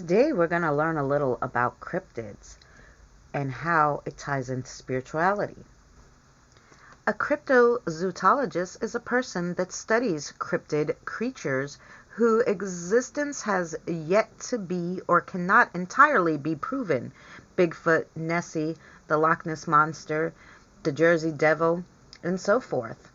Today we're going to learn a little about cryptids and how it ties into spirituality. A cryptozoologist is a person that studies cryptid creatures whose existence has yet to be or cannot entirely be proven. Bigfoot, Nessie, the Loch Ness Monster, the Jersey Devil, and so forth.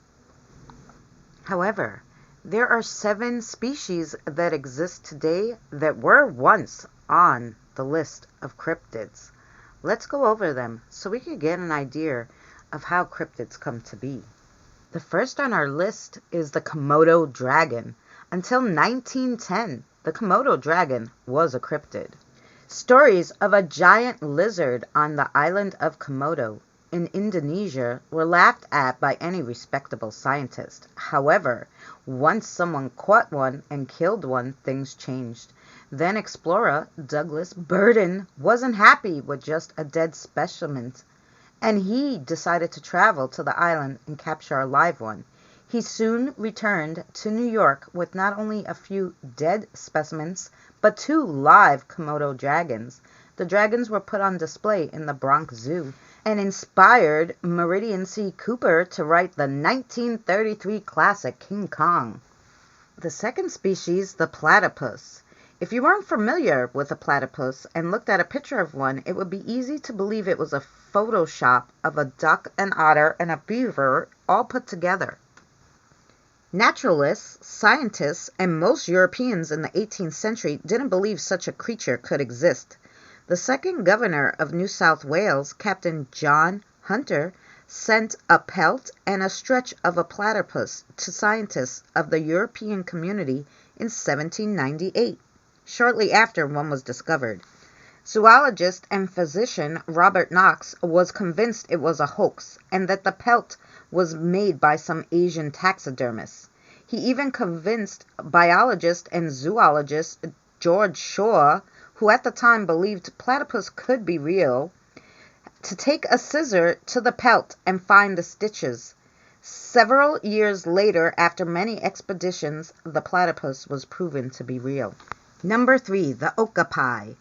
However, there are 7 species that exist today that were once on the list of cryptids. Let's go over them so we can get an idea of how cryptids come to be. The first on our list is the Komodo dragon. Until 1910, the Komodo dragon was a cryptid. Stories of a giant lizard on the island of Komodo in Indonesia were laughed at by any respectable scientist. However, once someone caught one and killed one, things changed. Then explorer Douglas Burden wasn't happy with just a dead specimen, and he decided to travel to the island and capture a live one. He soon returned to New York with not only a few dead specimens, but 2 live Komodo dragons. The dragons were put on display in the Bronx Zoo and inspired Meridian C. Cooper to write the 1933 classic King Kong. The second species, the platypus. If you weren't familiar with a platypus and looked at a picture of one, it would be easy to believe it was a Photoshop of a duck, an otter, and a beaver all put together. Naturalists, scientists, and most Europeans in the 18th century didn't believe such a creature could exist. The second governor of New South Wales, Captain John Hunter, sent a pelt and a stretch of a platypus to scientists of the European community in 1798, shortly after one was discovered. Zoologist and physician Robert Knox was convinced it was a hoax and that the pelt was made by some Asian taxidermist. He even convinced biologist and zoologist George Shaw, who at the time believed platypus could be real, to take a scissor to the pelt and find the stitches. Several years later, after many expeditions, the platypus was proven to be real. Number 3, the okapi,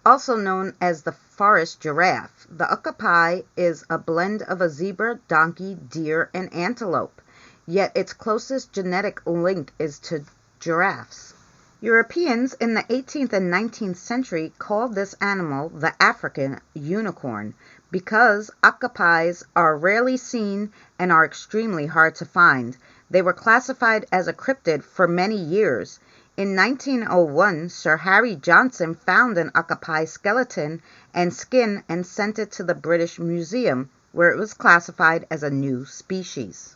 also known as the forest giraffe. The okapi is a blend of a zebra, donkey, deer, and antelope, yet its closest genetic link is to giraffes. Europeans in the 18th and 19th century called this animal the African unicorn because okapis are rarely seen and are extremely hard to find. They were classified as a cryptid for many years. In 1901, Sir Harry Johnson found an okapi skeleton and skin and sent it to the British Museum, where it was classified as a new species.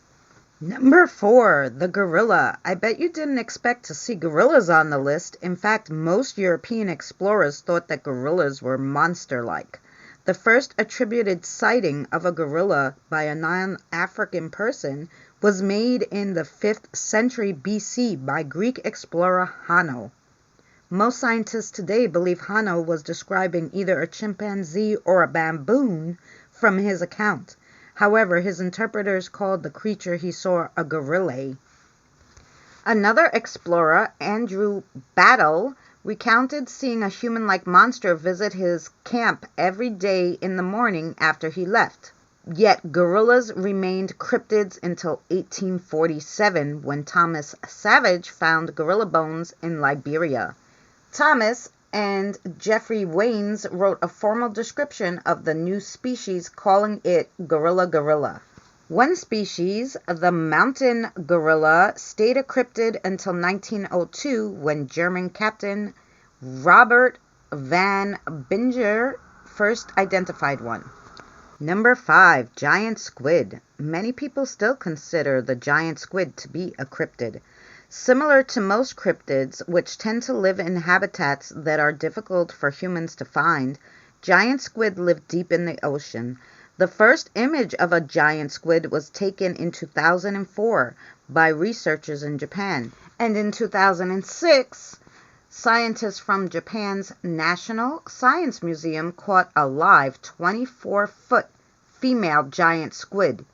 Number 4, the gorilla. I bet you didn't expect to see gorillas on the list. In fact, most European explorers thought that gorillas were monster-like. The first attributed sighting of a gorilla by a non-African person was made in the 5th century BC by Greek explorer Hanno. Most scientists today believe Hanno was describing either a chimpanzee or a baboon from his account. However, his interpreters called the creature he saw a gorilla. Another explorer, Andrew Battle, recounted seeing a human-like monster visit his camp every day in the morning after he left. Yet gorillas remained cryptids until 1847, when Thomas Savage found gorilla bones in Liberia. Thomas and Geoffrey Waynes wrote a formal description of the new species, calling it gorilla. One species, the mountain gorilla, stayed a cryptid until 1902 when German Captain Robert van Binger first identified one. Number 5, giant squid. Many people still consider the giant squid to be a cryptid. Similar to most cryptids, which tend to live in habitats that are difficult for humans to find, giant squid live deep in the ocean. The first image of a giant squid was taken in 2004 by researchers in Japan, and in 2006, scientists from Japan's National Science Museum caught a live 24-foot female giant squid.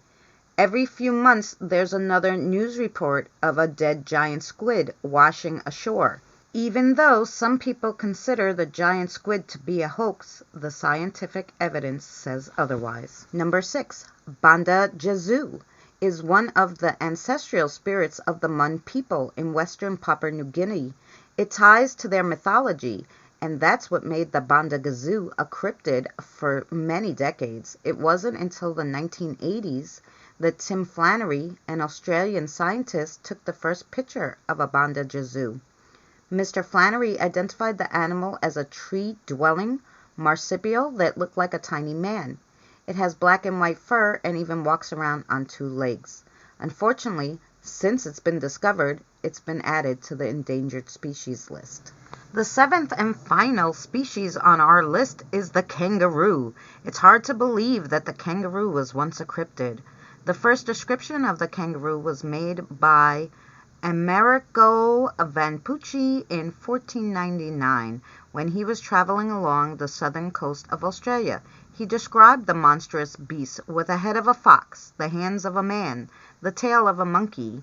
Every few months, there's another news report of a dead giant squid washing ashore. Even though some people consider the giant squid to be a hoax, the scientific evidence says otherwise. Number 6. Banda Jesu is one of the ancestral spirits of the Mun people in western Papua New Guinea. It ties to their mythology, and that's what made the Banda Jesu a cryptid for many decades. It wasn't until the 1980s that Tim Flannery, an Australian scientist, took the first picture of a Banda Jesu. Mr. Flannery identified the animal as a tree-dwelling marsupial that looked like a tiny man. It has black and white fur and even walks around on 2 legs. Unfortunately, since it's been discovered, it's been added to the endangered species list. The 7th and final species on our list is the kangaroo. It's hard to believe that the kangaroo was once a cryptid. The first description of the kangaroo was made by Amerigo Vespucci in 1499 when he was traveling along the southern coast of Australia. He described the monstrous beast with the head of a fox, the hands of a man, the tail of a monkey,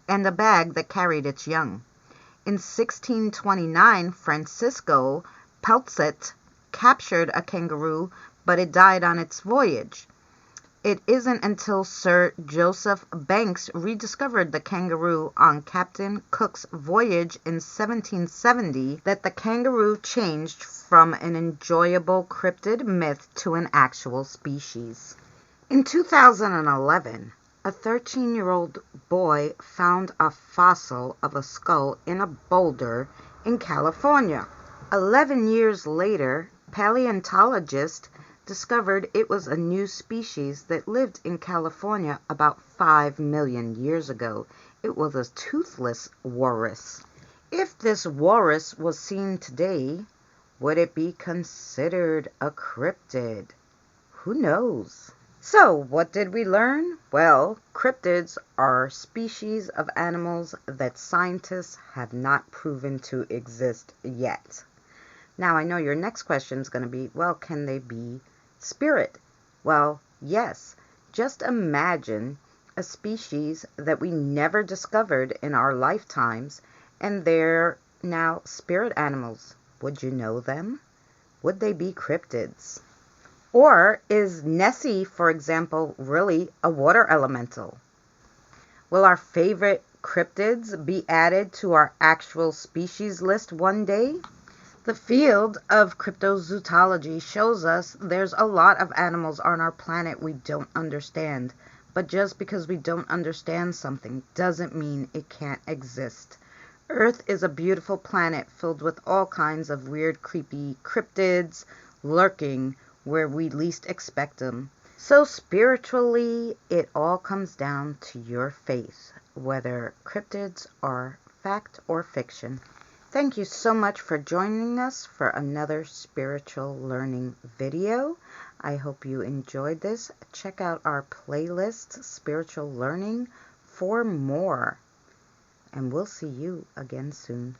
and a bag that carried its young. In 1629, Francisco Peltzet captured a kangaroo, but it died on its voyage. It isn't until Sir Joseph Banks rediscovered the kangaroo on Captain Cook's voyage in 1770 that the kangaroo changed from an enjoyable cryptid myth to an actual species. In 2011, a 13-year-old boy found a fossil of a skull in a boulder in California. 11 years later, paleontologists discovered it was a new species that lived in California about 5 million years ago. It was a toothless walrus. If this walrus was seen today, would it be considered a cryptid? Who knows? So, what did we learn? Well, cryptids are species of animals that scientists have not proven to exist yet. Now, I know your next question is going to be, well, can they be spirit? Well, yes. Just imagine a species that we never discovered in our lifetimes, and they're now spirit animals. Would you know them? Would they be cryptids? Or is Nessie, for example, really a water elemental? Will our favorite cryptids be added to our actual species list one day? The field of cryptozoology shows us there's a lot of animals on our planet we don't understand. But just because we don't understand something doesn't mean it can't exist. Earth is a beautiful planet filled with all kinds of weird, creepy cryptids lurking where we least expect them. So spiritually, it all comes down to your faith, whether cryptids are fact or fiction. Thank you so much for joining us for another spiritual learning video. I hope you enjoyed this. Check out our playlist, Spiritual Learning, for more. And we'll see you again soon.